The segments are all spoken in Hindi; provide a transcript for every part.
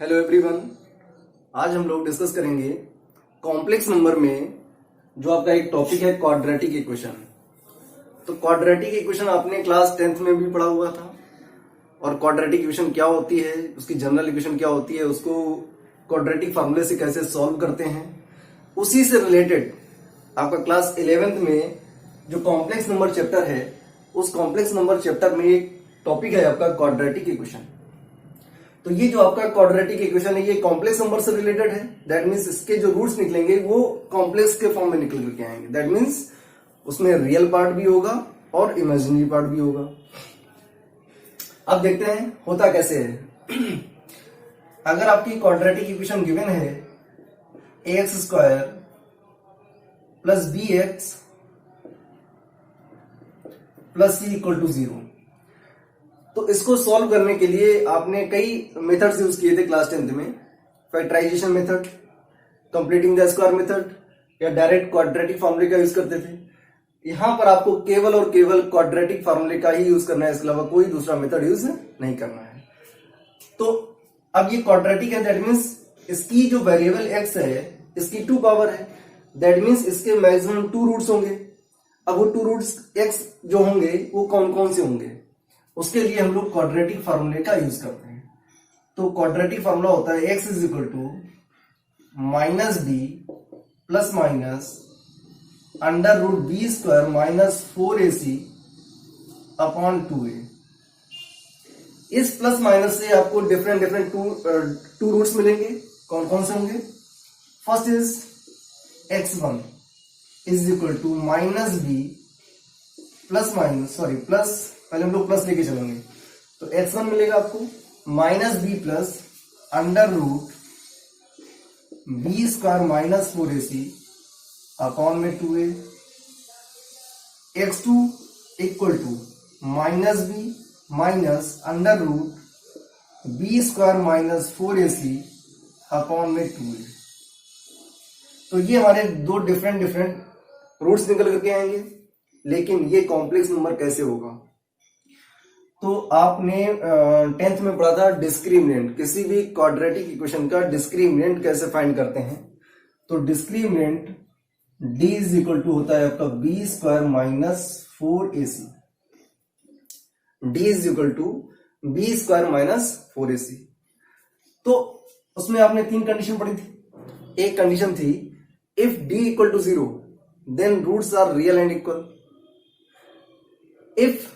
Hello everyone. आज हम लोग डिस्कस करेंगे कॉम्प्लेक्स नंबर में जो आपका एक टॉपिक है क्वाड्रेटिक इक्वेशन। तो क्वाड्रेटिक इक्वेशन आपने क्लास 10th में भी पढ़ा हुआ था और क्वाड्रेटिक इक्वेशन क्या होती है, उसकी जनरल इक्वेशन क्या होती है, उसको क्वाड्रेटिक फार्मूले से कैसे सॉल्व करते हैं, उसी से रिलेटेड आपका क्लास 11th में जो कॉम्प्लेक्स नंबर चैप्टर है उस कॉम्प्लेक्स नंबर चैप्टर में एक टॉपिक है आपका क्वाड्रेटिक इक्वेशन। तो ये जो आपका क्वाड्रेटिक इक्वेशन है ये कॉम्प्लेक्स नंबर से रिलेटेड है। दैट मीन्स इसके जो रूट्स निकलेंगे वो कॉम्प्लेक्स के फॉर्म में निकल करके आएंगे। दैट मीन्स उसमें रियल पार्ट भी होगा और इमेजिनरी पार्ट भी होगा। अब देखते हैं होता कैसे है। अगर आपकी क्वाड्रेटिक इक्वेशन गिवन है ax² plus bx plus c equal to 0, तो इसको सॉल्व करने के लिए आपने कई मेथड्स यूज किए थे क्लास 10th में। Factorization method, completing the square method या डायरेक्ट क्वाड्रेटिक फार्मूले का यूज करते थे। यहां पर आपको केवल और केवल क्वाड्रेटिक फार्मूले का ही यूज करना है, इसके अलावा कोई दूसरा मेथड यूज नहीं करना है। तो अब ये क्वाड्रेटिक है, दैट मीन्स इसकी जो वेरिएबल x है इसकी 2 पावर है। दैट मीन्स इसके मैक्सिमम 2 रूट्स होंगे। अब वो 2 रूट्स x जो होंगे वो कौन कौन से होंगे, उसके लिए हम लोग क्वाड्रेटिक फार्मूले का यूज करते हैं। तो क्वाड्रेटिक फार्मूला होता है x is equal to minus b plus minus under root b square minus 4ac upon 2a। इस प्लस माइनस से आपको डिफरेंट टू रूट्स मिलेंगे। कौन कौन से होंगे? First is x1 is equal to minus b plus पहले हम लोग प्लस लेके चलेंगे। तो x1 मिलेगा आपको minus b plus under root b square minus 4ac upon में 2a। x2 equal to minus b minus under root b square minus 4ac upon में 2a। तो ये हमारे दो डिफरेंट रूट्स निकल करके आएंगे। लेकिन ये कॉम्प्लेक्स नंबर कैसे होगा? तो आपने 10th में पढ़ा था डिस्क्रिमिनेंट, किसी भी क्वाड्रेटिक इक्वेशन का डिस्क्रिमिनेंट कैसे फाइंड करते हैं। तो discriminant d is equal to होता है आपका b square minus 4ac। d is equal to b square minus 4ac। तो उसमें आपने 3 कंडीशन पढ़ी थी। एक कंडीशन थी if d equal to 0 then roots are real and equal. If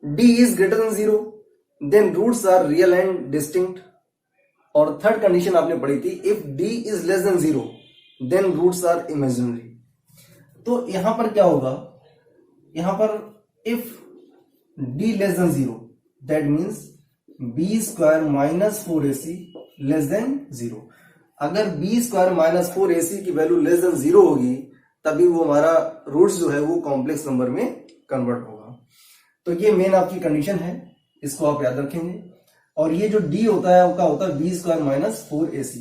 d is greater than 0 then roots are real and distinct। और थर्ड कंडीशन आपने पढ़ी थी if d is less than 0 then roots are imaginary। तो यहां पर क्या होगा? यहां पर if d less than 0 that means b square minus 4ac less than 0। अगर b square minus 4ac की वैल्यू लेस देन 0 होगी तभी वो हमारा रूट्स जो है वो कॉम्प्लेक्स नंबर में कन्वर्ट होगा। तो ये मेन आपकी कंडीशन है, इसको आप याद रखेंगे। और ये जो d होता है उसका होता है बी स्क्वायर माइनस 4ac।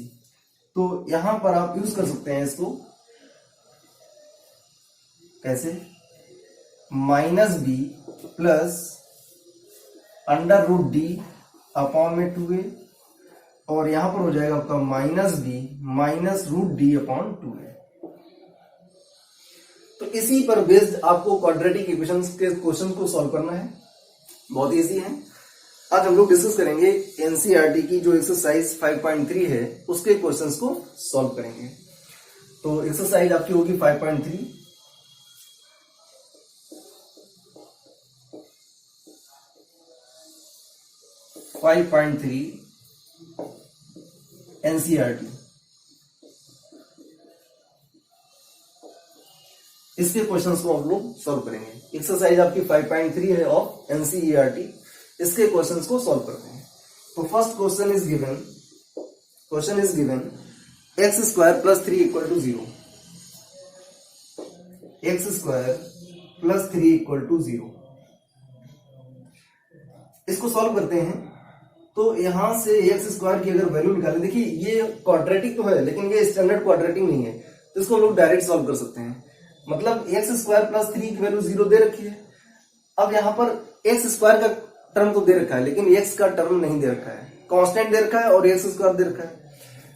तो यहां पर आप यूज कर सकते हैं इसको कैसे? Minus b plus under root d upon में 2a और यहां पर हो जाएगा आपका minus b minus root d upon 2a। तो इसी पर बेस्ड आपको क्वाड्रेटिक इक्वेशंस के क्वेश्चन को सॉल्व करना है। बहुत इजी है। आज हम लोग डिस्कस करेंगे एनसीईआरटी की जो एक्सरसाइज 5.3 है उसके क्वेश्चंस को सॉल्व करेंगे। तो एक्सरसाइज आपकी होगी 5.3। एनसीईआरटी, इसके क्वेश्चंस को हम लोग सॉल्व करेंगे। एक्सरसाइज आपकी 5.3 है ऑफ एनसीईआरटी, इसके क्वेश्चंस को सॉल्व करते हैं। तो first question is given x square plus 3 equal to 0। X square plus 3 equal to 0, इसको सॉल्व करते हैं। तो यहां से एक्स स्क्वायर की अगर वैल्यू निकालें, देखिए ये क्वाड्रेटिक तो है लेकिन ये स्टैंडर्ड क्वाड्रेटिक नहीं है, तो इसको हम लोग डायरेक्ट सॉल्व कर सकते हैं। मतलब एक्स स्क्वायर प्लस 3 की वैल्यू 0 दे रखी है। अब यहां पर एक्स स्क्वायर का टर्म तो दे रखा है लेकिन एक्स का टर्म नहीं दे रखा है, कांस्टेंट दे रखा है और एक्स स्क्वायर दे रखा है।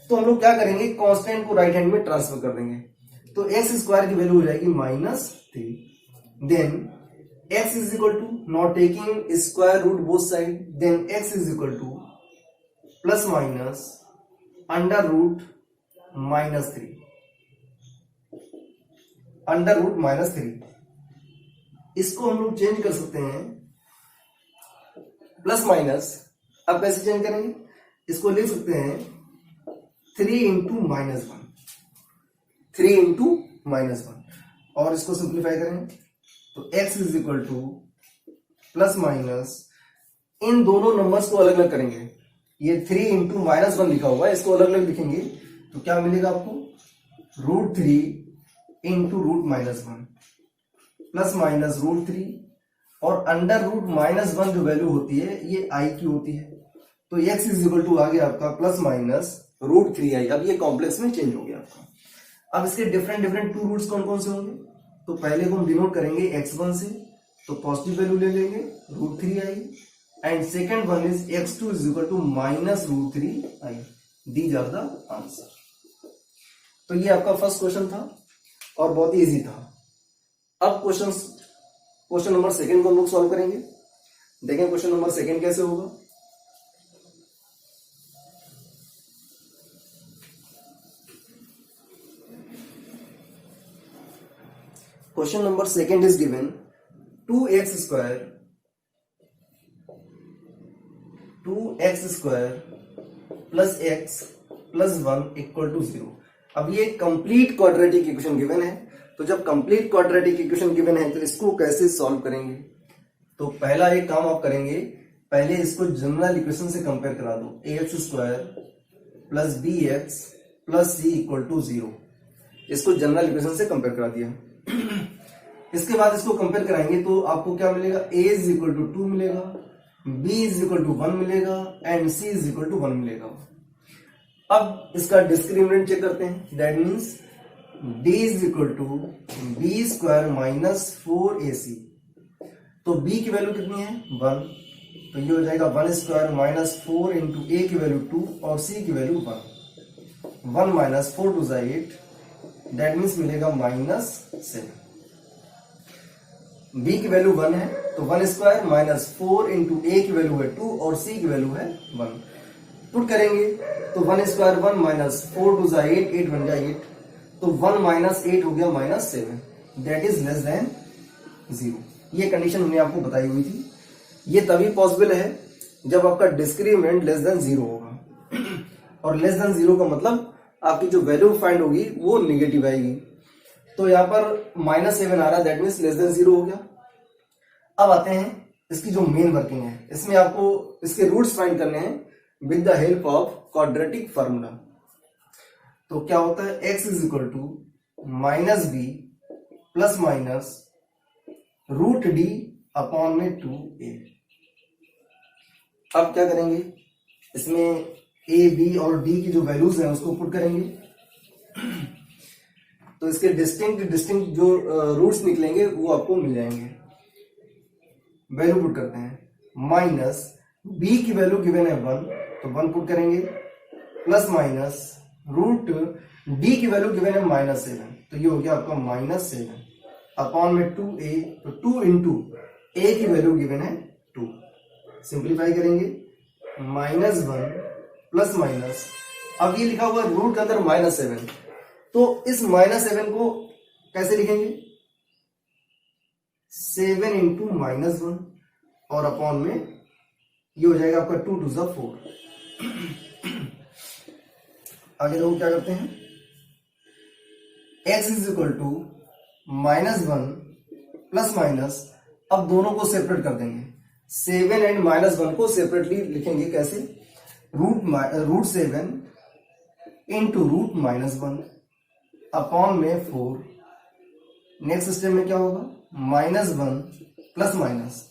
तो हम लोग क्या करेंगे, कांस्टेंट को राइट हैंड में ट्रांसफर कर देंगे। तो एक्स स्क्वायर की वैल्यू हो जाएगी -3। Then x is equal to, not taking square root both side, then x is equal to plus minus under root -3, under root -3। इसको हम लोग चेंज कर सकते हैं प्लस माइनस। अब कैसे चेंज करेंगे, इसको लिख सकते हैं 3 इंटू -1, 3 इंटू -1 और इसको सिंप्लीफाई करें तो x is equal to plus minus, इन दोनों नंबर्स को अलग अलग करेंगे। ये 3 इंटू -1 लिखा हुआ है, इसको अलग अलग लिखेंगे तो क्या मिलेगा आपको, √3 इंटू √-1 प्लस माइनस √3 और अंडर √-1 जो वैल्यू होती है ये i की होती है। तो x इज इक्वल टू आ गया आपका प्लस माइनस √3i। अब ये कॉम्प्लेक्स में चेंज हो गया आपका। अब इसके डिफरेंट टू रूट्स कौन कौन से होंगे, तो पहले को हम डिनोट करेंगे x1 से, तो पॉजिटिव वैल्यू ले लेंगे √3i and second one is x2 is equal to -√3i। These are the answer. तो ये आपका फर्स्ट क्वेश्चन था और बहुत ही इजी था। अब क्वेश्चन नंबर सेकेंड को हम लोग सॉल्व करेंगे। देखें क्वेश्चन नंबर सेकेंड कैसे होगा। Question number second is given 2x square plus x plus 1 equal to 0। अब ये कंप्लीट क्वाड्रेटिक इक्वेशन गिवन है, तो जब कंप्लीट क्वाड्रेटिक इक्वेशन गिवन है तो इसको कैसे सॉल्व करेंगे। तो पहला एक काम आप करेंगे, पहले इसको जनरल इक्वेशन से कंपेयर करा दो, ax² plus bx plus c equal to 0। इसको जनरल इक्वेशन से कंपेयर करा दिया। इसके बाद इसको कंपेयर कराएंगे तो आपको क्या मिलेगा, a इज इक्वल टू 2 मिलेगा, b इज इक्वल टू 1 मिलेगा and c is equal to 1 मिलेगा। अब इसका डिस्क्रिमिनेंट चेक करते हैं, that means d is equal to b² minus 4ac। तो b की वैल्यू कितनी है 1, तो ये हो जाएगा 1² माइनस 4 इंटू a की वैल्यू 2 और c की value 1। 1 minus 4 two 8, that means मिलेगा -7। b की वैल्यू 1 है तो 1² माइनस 4 इंटू a की वैल्यू है 2 और c की वैल्यू है 1। पुट करेंगे तो 1² 1 माइनस 4 टू 8, 8 बन गया 8, तो 1 माइनस 8 हो गया -7, दैट इज लेस देन 0। ये कंडीशन हमने आपको बताई हुई थी। ये तभी पॉसिबल है जब आपका डिस्क्रिमिनेंट लेस देन 0 होगा और लेस देन 0 का मतलब आपकी जो वैल्यू फाइंड होगी वो निगेटिव आएगी। तो यहाँ पर -7 आ रहा है, दैट मीन्स लेस देन 0 हो गया। अब आते हैं इसकी जो मेन वर्किंग है, इसमें आपको इसके रूट्स फाइंड करने हैं with the help of quadratic formula. तो क्या होता है, x is equal to -b plus minus √d upon में 2a। अब क्या करेंगे, इसमें a, b और d की जो वैल्यूज हैं उसको पुट करेंगे तो इसके डिस्टिंक्ट जो रूट्स निकलेंगे वो आपको मिल जाएंगे। वैल्यू पुट करते हैं, माइनस b की वैल्यू गिवन है 1 तो 1 पुट करेंगे, प्लस माइनस √d की वैल्यू गिवन है -7 तो ये हो गया आपका -7 अपॉन में 2a, तो 2 इंटू a की वैल्यू गिवन है 2। सिंप्लीफाई करेंगे, -1 प्लस माइनस, अब ये लिखा हुआ रूट के अंदर -7, तो इस -7 को कैसे लिखेंगे, 7 इंटू -1 और अपॉन में ये हो जाएगा आपका 2 टू 4। आगे लोग क्या करते हैं, x is equal to -1 plus minus, अब दोनों को सेपरेट कर देंगे, 7 एंड -1 को सेपरेटली लिखेंगे कैसे, √7 इंटू √-1 अपॉन में 4। नेक्स्ट स्टेप में क्या होगा, -1 प्लस माइनस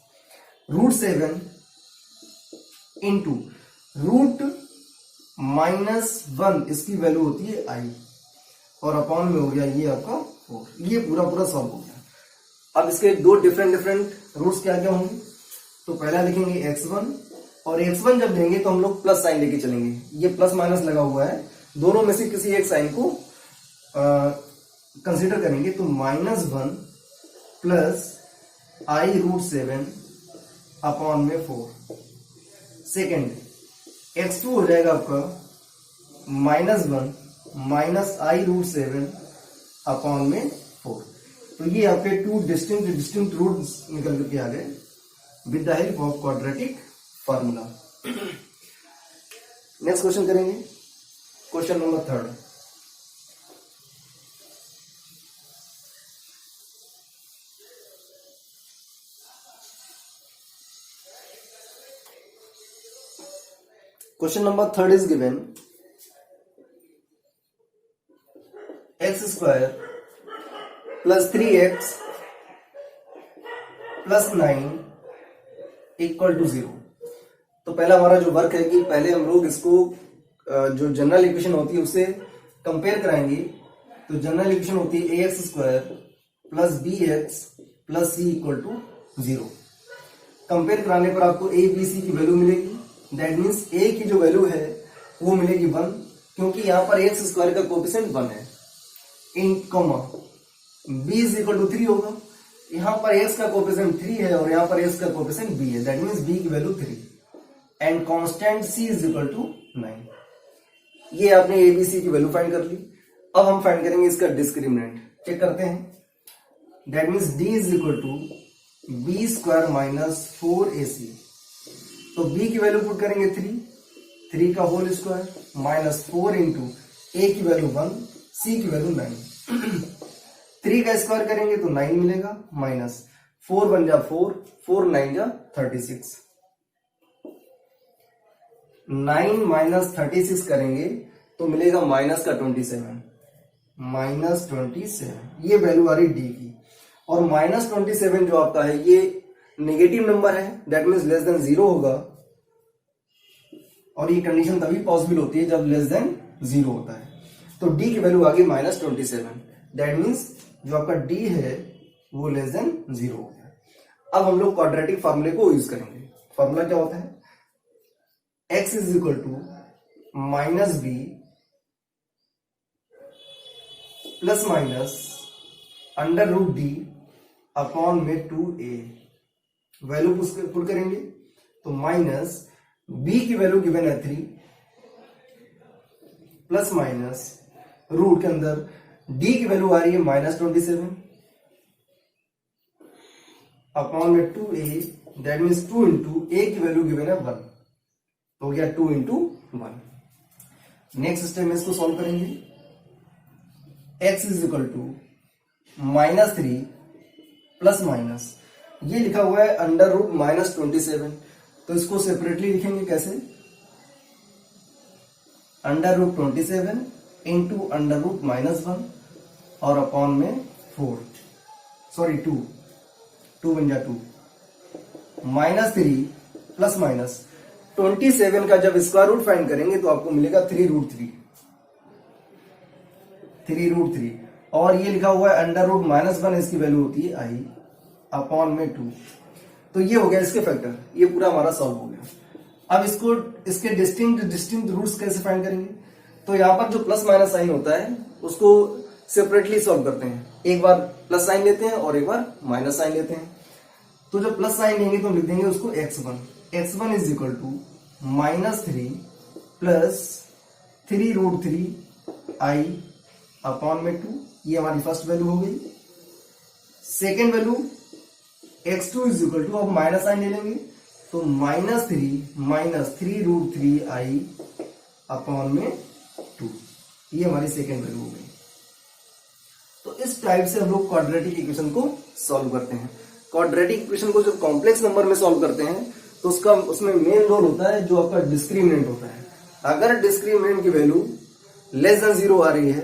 √7 इंटू √-1, इसकी वैल्यू होती है i और अपॉन में हो गया ये आपका 4। ये पूरा सॉल्व हो गया। अब इसके दो डिफरेंट रूट्स क्या क्या होंगे, तो पहला लिखेंगे x1, और x1 जब देंगे तो हम लोग प्लस साइन लेके चलेंगे, ये प्लस माइनस लगा हुआ है, दोनों में से किसी एक साइन को कंसीडर करेंगे, तो -1 प्लस i√7 अपॉन में 4। सेकेंड x2 हो जाएगा आपका -1 माइनस i√7 अपॉन में 4। तो ये आपके टू डिस्टिंक्ट रूट्स निकल करके आ गए with the help of quadratic formula. Next question करेंगे, question number 3। Question number 3 is given x² plus 3x plus 9 equal to 0। तो पहला हमारा जो वर्क है कि पहले हम लोग इसको जो जनरल इक्वेशन होती है उससे कंपेयर कराएंगे। तो जनरल इक्वेशन होती है ax² plus bx plus c equal to 0। Compare कराने पर आपको a b c की वैल्यू मिलेगी। दैट मीन्स a की जो वैल्यू है वो मिलेगी 1, क्योंकि यहाँ पर x² का कोएफिशिएंट 1 है, इन comma b is equal to 3 होगा। यहाँ पर x का कोएफिशिएंट 3 है और यहाँ पर x का कोएफिशिएंट b है, दैट मीन्स b की value 3 and constant c is equal to 9। ये आपने a b c की वैल्यू फाइंड कर ली। अब हम फाइंड करेंगे इसका डिस्क्रिमिनेंट, चेक करते हैं। That means d is equal to b² minus 4ac। तो b की वैल्यू पुट करेंगे 3 का whole square minus 4 into a की वैल्यू 1, c की वैल्यू 9। 3 का स्क्वायर करेंगे तो 9 मिलेगा, माइनस 4 1 जा 4, 4 9 जा 36। 9 माइनस 36 करेंगे तो मिलेगा माइनस का 27, माइनस 27। ये वैल्यू आ रही डी की। और माइनस 27 जो आपका है ये नेगेटिव नंबर है, दैट मीन्स लेस देन 0 होगा। और ये कंडीशन तभी पॉसिबल होती है जब लेस देन 0 होता है। तो d की वैल्यू आ गई माइनस 27, दैट मीन्स जो आपका d है वो लेस देन 0 हो गया। अब हम लोग क्वाड्रेटिक फार्मूले को यूज करेंगे। फार्मूला क्या होता है, x is equal to minus b plus minus under root d upon में 2a। वैल्यू पुट करेंगे तो माइनस b की वैल्यू गिवन है 3 प्लस माइनस रूट के अंदर d की वैल्यू आ रही है माइनस 27 अपॉन में 2a, that means 2 into a की वैल्यू गिवन है 1, तो हो गया 2 इंटू 1। नेक्स्ट स्टेप में इसको सॉल्व करेंगे। x is equal to -3 plus minus, ये लिखा हुआ है अंडर रूट माइनस 27, तो इसको सेपरेटली लिखेंगे कैसे, under root 27 into under root -1 और अपॉन में 4, सॉरी 2 बन जा 2, -3 प्लस माइनस 27 का जब स्क्वायर रूट फाइंड करेंगे तो आपको मिलेगा 3√3 और ये लिखा हुआ है अंडर रूट -1, इसकी वैल्यू होती है i अपॉन में 2। तो ये हो गया इसके फैक्टर, ये पूरा हमारा सॉल्व हो गया। अब इसको इसके डिस्टिंक्ट रूट्स कैसे फाइंड करेंगे, तो यहाँ पर जो प्लस माइनस साइन होता है उसको सेपरेटली सॉल्व करते हैं। एक बार प्लस साइन लेते हैं और एक बार माइनस साइन लेते हैं। तो जब प्लस साइन लेंगे तो लिख देंगे उसको x1 is equal to -3 plus 3√3 i upon में 2। ये हमारी फर्स्ट वैल्यू हो गई। Second value x2 is equal to, अब माइनस साइन ले लेंगे तो -3 i अपॉन में 2। ये हमारी सेकेंड वैल्यू हो गई। तो इस टाइप से हम लोग क्वाड्रेटिक इक्वेशन को सॉल्व करते हैं। क्वाड्रेटिक इक्वेशन को जब कॉम्प्लेक्स नंबर में सॉल्व करते हैं तो उसमें मेन रोल होता है जो आपका डिस्क्रिमिनेंट होता है। अगर डिस्क्रिमिनेंट की वैल्यू लेस देन 0 आ रही है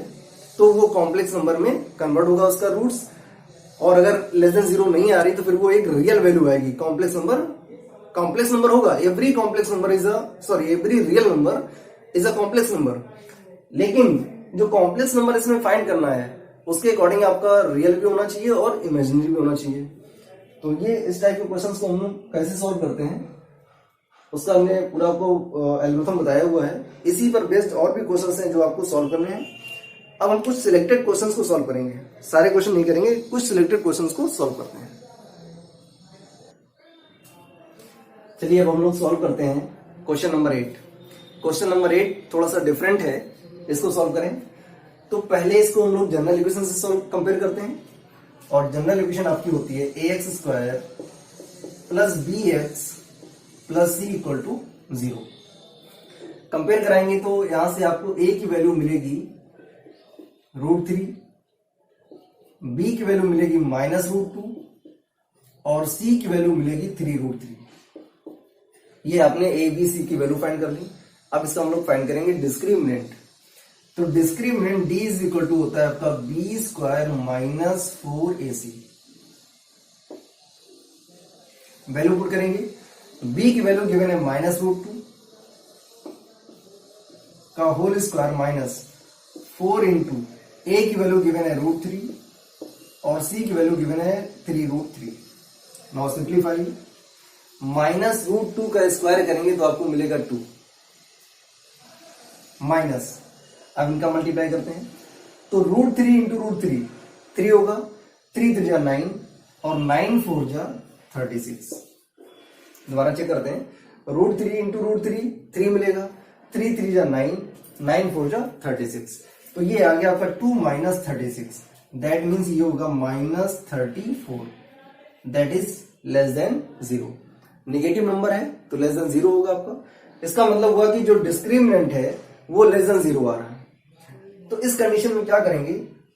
तो वो कॉम्प्लेक्स नंबर में कन्वर्ट होगा उसका रूट्स, और अगर लेस देन 0 नहीं आ रही तो फिर वो एक रियल वैल्यू आएगी। कॉम्प्लेक्स नंबर होगा, every real number is a complex number. लेकिन जो कॉम्प्लेक्स नंबर इसमें फाइंड करना है उसके अकॉर्डिंग आपका रियल भी होना चाहिए और इमेजिनरी भी होना चाहिए। तो ये इस टाइप के क्वेश्चंस को हम लोग कैसे सॉल्व करते हैं उसका हमने पूरा आपको एल्गोरिथम बताया हुआ है। इसी पर बेस्ड और भी क्वेश्चंस हैं जो आपको सॉल्व करने हैं। अब हम कुछ सिलेक्टेड क्वेश्चंस को सॉल्व करेंगे, सारे क्वेश्चन नहीं करेंगे, कुछ सिलेक्टेड क्वेश्चंस को सॉल्व करते हैं। चलिए अब हम लोग सॉल्व करते हैं क्वेश्चन नंबर 8। क्वेश्चन नंबर 8 थोड़ा सा डिफरेंट है, इसको सॉल्व करें तो पहले इसको हम लोग जनरल इक्वेशन से सॉल्व कंपेयर करते हैं। और जनरल इक्वेशन आपकी होती है ax² plus bx plus c equal to 0। Compare कराएंगे तो यहां से आपको a की वैल्यू मिलेगी √3, b की वैल्यू मिलेगी -√2 और c की वैल्यू मिलेगी 3√3। ये आपने a b c की वैल्यू फाइंड कर ली। अब इसका हम लोग फाइंड करेंगे डिस्क्रिमिनेंट। तो discriminant d is equal to होता है आपका b² - 4ac। वैल्यू पुट करेंगे, b की वैल्यू गिवन है -√2 का whole square minus 4 into a की वैल्यू गिवन है √3 और c की वैल्यू गिवन है 3√3। नाउ सिंप्लीफाई, -√2 का स्क्वायर करेंगे तो आपको मिलेगा 2 माइनस, अब इनका मल्टीप्लाई करते हैं तो √3 इंटू √3 3 होगा, 3 3 9 और 9 4 36। दोबारा चेक करते हैं, √3 इंटू √3 3 मिलेगा, 3 3 9 9 4 36। तो ये आ गया आपका 2 - 36। दैट मीन्स ये होगा -34, that is less than 0। Negative number है तो लेस देन 0 होगा आपका। इसका मतलब हुआ कि जो डिस्क्रिमिनेंट है वो लेस देन 0 आ रहा है। तो इस कंडीशन में क्या करेंगे,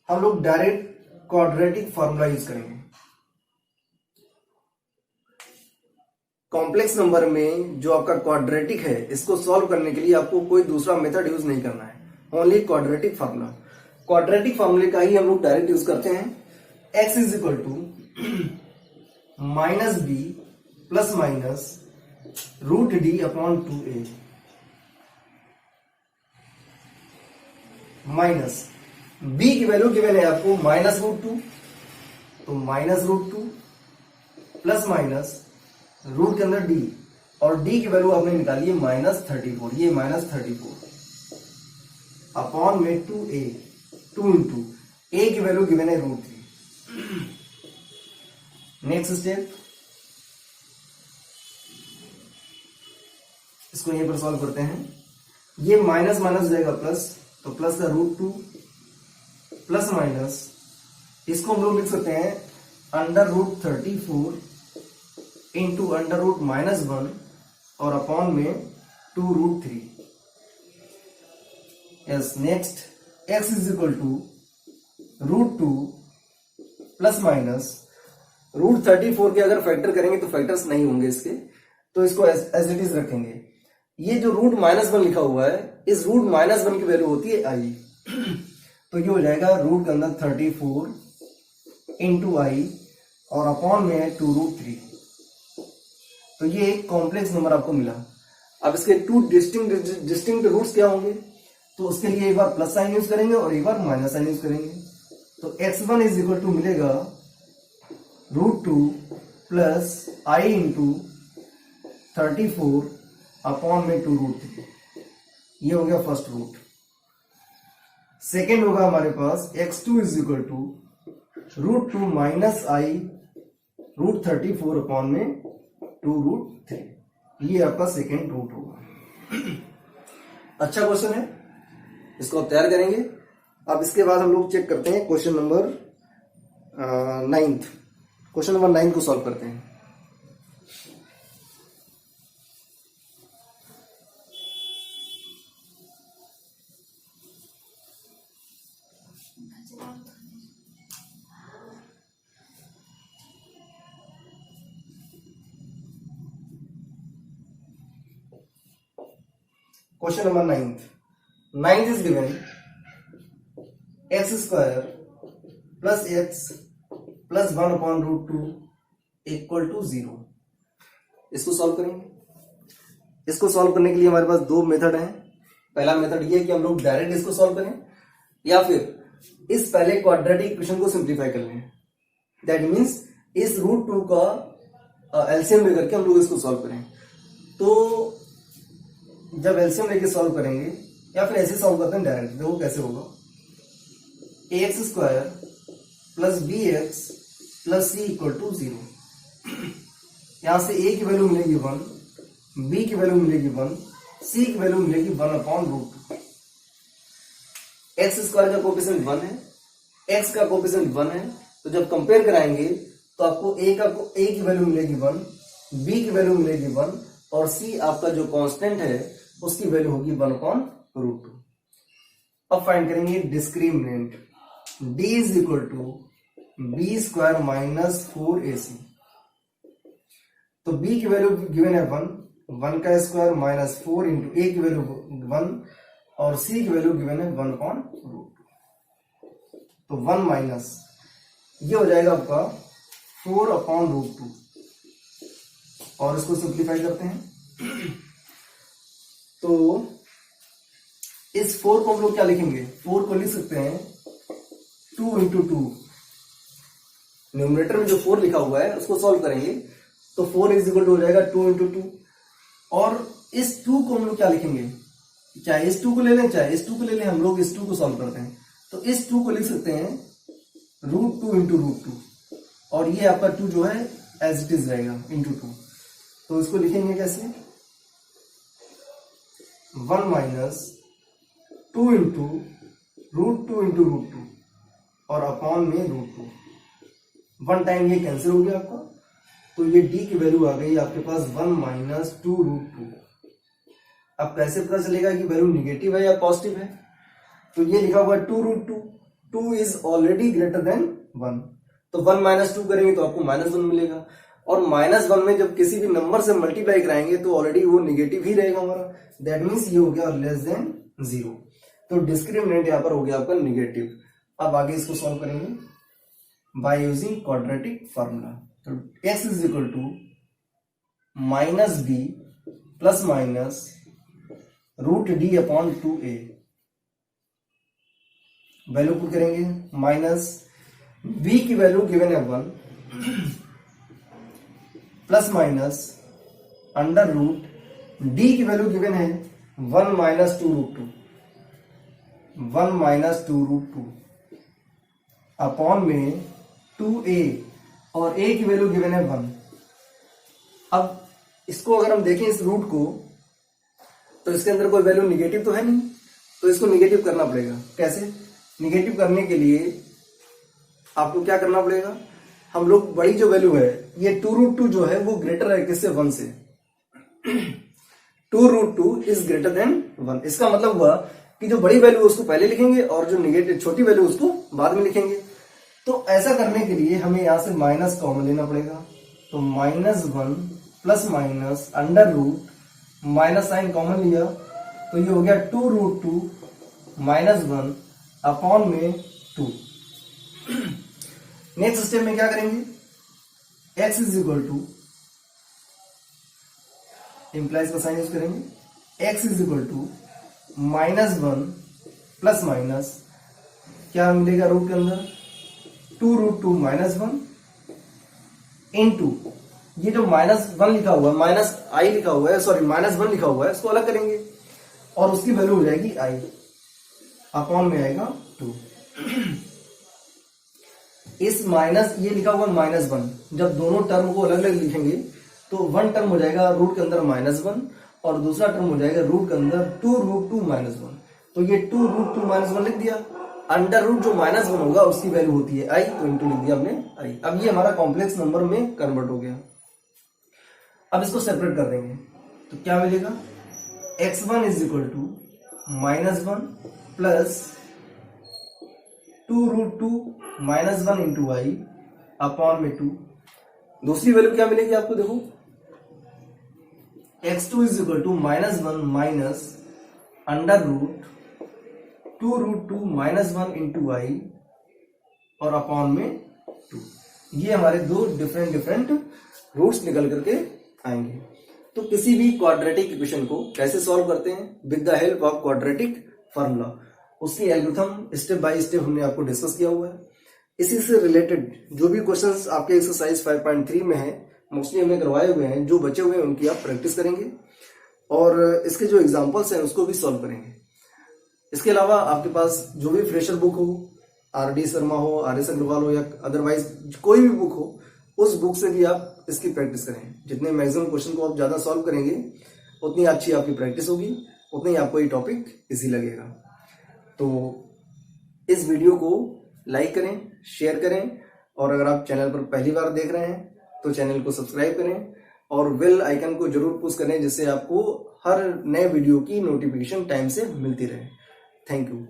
हम लोग डायरेक्ट क्वाड्रेटिक फॉर्मूला यूज करेंगे। कॉम्प्लेक्स नंबर में जो आपका क्वाड्रेटिक है इसको सॉल्व करने के लिए आपको कोई दूसरा मेथड यूज नहीं करना है, ओनली क्वाड्रेटिक फॉर्मूला। क्वाड्रेटिक फॉर्मूले का ही हम लोग डायरेक्ट यूज करते हैं। x is equal to -b plus minus √d upon 2a minus b की वैल्यू गिवन है आपको -√2, तो -√2 प्लस माइनस रूट के अंदर d और d की वैल्यू आपने निकाली है -34, ये -34 अपॉन में 2a, 2 इंटू a की वैल्यू गिवन है √3। नेक्स्ट स्टेप, इसको यहीं पर सॉल्व करते हैं। ये माइनस माइनस हो जाएगा प्लस, तो प्लस का √2 प्लस माइनस, इसको हम लोग लिख सकते हैं √34 इंटू √-1 और अपॉन में 2√3। Yes, next x is equal to √2 plus minus √34 के अगर फैक्टर करेंगे तो फैक्टर्स नहीं होंगे इसके, तो इसको एज इट इज रखेंगे। ये जो √-1 लिखा हुआ है, इस √-1 की वैल्यू होती है i, तो ये हो जाएगा रूट के अंदर 34 इंटू i और अपॉन में है 2√3। तो ये एक कॉम्प्लेक्स नंबर आपको मिला। अब इसके 2 डिस्टिंक्ट रूट्स क्या होंगे, तो उसके लिए एक बार प्लस साइन यूज करेंगे और एक बार माइनस साइन यूज करेंगे। तो x1 इज इक्वल टू मिलेगा √2 प्लस i इंटू 34 अपॉन में 2√3। ये हो गया फर्स्ट रूट। सेकेंड होगा हमारे पास x2 is equal to √2 minus i √34 upon में 2√3। ये आपका सेकेंड रूट होगा। अच्छा क्वेश्चन है, इसको आप तैयार करेंगे। अब इसके बाद हम लोग चेक करते हैं क्वेश्चन नंबर 9। क्वेश्चन नंबर 9 को सॉल्व करते हैं। Question number 9 is given x² plus x plus 1 upon √2 equal to 0। इसको सॉल्व करेंगे। इसको सॉल्व करने के लिए हमारे पास दो मेथड हैं। पहला मेथड ये है कि हम लोग डायरेक्ट इसको सॉल्व करें, या फिर इस पहले क्वाड्रेटिक इक्वेशन को सिंप्लीफाई कर लें। दैट मीन्स इस √2 का एलसीएम लेकर के हम लोग इसको सॉल्व करें। तो जब एलसीएम लेके सॉल्व करेंगे या फिर ऐसे सॉल्व करते हैं डायरेक्ट, देखो कैसे होगा। ax square plus b x plus c equal to 0। यहां से a की वैल्यू मिलेगी 1, b की वैल्यू मिलेगी 1, c की वैल्यू मिलेगी 1/√2। एक्स स्क्वायर का कोफिशिएंट 1 है, x का कोफिशिएंट 1 है, तो जब कंपेयर कराएंगे तो आपको a की वैल्यू मिलेगी 1, b की वैल्यू मिलेगी 1 और c आपका जो कांस्टेंट है उसकी वैल्यू होगी 1/√2। अब फाइंड करेंगे discriminant, d is equal to b square minus 4ac। तो b की वैल्यू गिवन है 1 का स्क्वायर माइनस 4 इंटू a की वैल्यू 1 और c की वैल्यू गिवन है 1/√2। तो 1 माइनस ये हो जाएगा आपका 4/√2 और इसको सिंप्लीफाई करते हैं। तो इस 4 को हम लोग क्या लिखेंगे, 4 को लिख सकते हैं 2 इंटू 2। न्यूमरेटर में जो 4 लिखा हुआ है उसको सॉल्व करेंगे तो 4 इज इक्वल टू हो जाएगा 2 इंटू 2। और इस 2 को हम लोग क्या लिखेंगे, चाहे इस 2 को ले लें चाहे इस 2 को ले लें, हम लोग इस 2 को सॉल्व करते हैं। तो इस 2 को लिख सकते हैं √2 इंटू √2 और ये आपका 2 जो है एज इट इज रहेगा इंटू 2। तो इसको लिखेंगे कैसे, 1 माइनस 2 इंटू √2 इंटू √2 और अपॉन में √2। 1 टाइम ये कैंसिल हो गया आपका, तो ये d की वैल्यू आ गई आपके पास 1 माइनस 2√2। अब कैसे पता चलेगा कि वैल्यू निगेटिव है या पॉजिटिव है, तो ये लिखा हुआ है 2√2, 2 इज ऑलरेडी ग्रेटर देन 1। तो 1 माइनस 2 करेंगे तो आपको -1 मिलेगा और -1 में जब किसी भी नंबर से मल्टीप्लाई कराएंगे तो ऑलरेडी वो निगेटिव ही रहेगा हमारा, दैट मीन्स ये हो गया लेस देन 0। तो डिस्क्रिमिनेंट यहाँ पर हो गया आपका निगेटिव। अब आगे इसको सॉल्व करेंगे बाय यूजिंग क्वाड्रेटिक फार्मूला। तो x is equal to minus b plus minus √d/2a। Value put करेंगे, माइनस b की वैल्यू गिवन है 1 प्लस माइनस √d की वैल्यू गिवन है 1 माइनस 2√2, 1 माइनस 2√2 अपॉन में 2a और a की वैल्यू गिवन है 1। अब इसको अगर हम देखें इस रूट को तो इसके अंदर कोई वैल्यू निगेटिव तो है नहीं, तो इसको निगेटिव करना पड़ेगा। कैसे निगेटिव करने के लिए आपको क्या करना पड़ेगा, हम लोग बड़ी जो वैल्यू है ये 2√2 जो है वो ग्रेटर है किससे, 1 से। 2√2 इज ग्रेटर देन 1। इसका मतलब हुआ कि जो बड़ी वैल्यू उसको पहले लिखेंगे और जो निगेटिव छोटी वैल्यू उसको बाद में लिखेंगे। तो ऐसा करने के लिए हमें यहां से माइनस कॉमन लेना पड़ेगा। तो -1 plus minus √ minus sign common लिया तो ये हो गया 2√2 -1 अपॉन में 2। नेक्स्ट स्टेप में क्या करेंगे, x is equal to implies का साइन यूज करेंगे, x is equal to -1 plus minus क्या मिलेगा रूट के अंदर 2√2 -1 इंटू ये जो -1 लिखा हुआ है, -i लिखा हुआ है, सॉरी -1 लिखा हुआ है, इसको अलग करेंगे और उसकी वैल्यू हो जाएगी i अपॉन में आएगा 2। इस माइनस ये लिखा हुआ -1, जब दोनों टर्म को अलग अलग लिखेंगे तो 1 टर्म हो जाएगा रूट के अंदर -1 और दूसरा टर्म हो जाएगा रूट के अंदर 2√2 -1। तो ये 2√2 -1 लिख दिया, अंडर रूट जो -1 होगा उसकी वैल्यू होती है i, तो इंटू लिख दिया हमने i। अब ये हमारा कॉम्प्लेक्स नंबर में कन्वर्ट हो गया। अब इसको सेपरेट कर देंगे तो क्या मिलेगा, x1 is equal to -1 plus 2√2 -1 into i upon में 2। दूसरी वैल्यू क्या मिलेगी आपको, देखो x2 is equal to -1 minus under root 2√2 -1 into i और अपॉन में 2। ये हमारे दो डिफरेंट रूट्स निकल करके आएंगे। तो किसी भी क्वाड्रेटिक इक्वेशन को कैसे सॉल्व करते हैं, with the help of quadratic formula. उसकी एल्गोरिथम स्टेप बाय स्टेप हमने आपको डिस्कस किया हुआ है। इसी से रिलेटेड जो भी क्वेश्चंस आपके एक्सरसाइज 5.3 में है मोस्टली हमने करवाए हुए हैं, जो बचे हुए हैं उनकी आप प्रैक्टिस करेंगे और इसके जो एग्जाम्पल्स हैं उसको भी सॉल्व करेंगे। इसके अलावा आपके पास जो भी फ्रेशर बुक हो, RD शर्मा हो, RS अग्रवाल हो या अदरवाइज कोई भी बुक हो, उस बुक से भी आप इसकी प्रैक्टिस करें। जितने मैक्सिमम क्वेश्चन को आप ज्यादा सॉल्व करेंगे उतनी अच्छी आपकी प्रैक्टिस होगी, उतना ही आपको ये टॉपिक इजी लगेगा। तो इस वीडियो को लाइक करें, शेयर करें और अगर आप चैनल पर पहली बार देख रहे हैं तो चैनल को सब्सक्राइब करें और बेल आइकन को जरूर पुश करें, जिससे आपको हर नए वीडियो की नोटिफिकेशन टाइम से मिलती रहे। Thank you.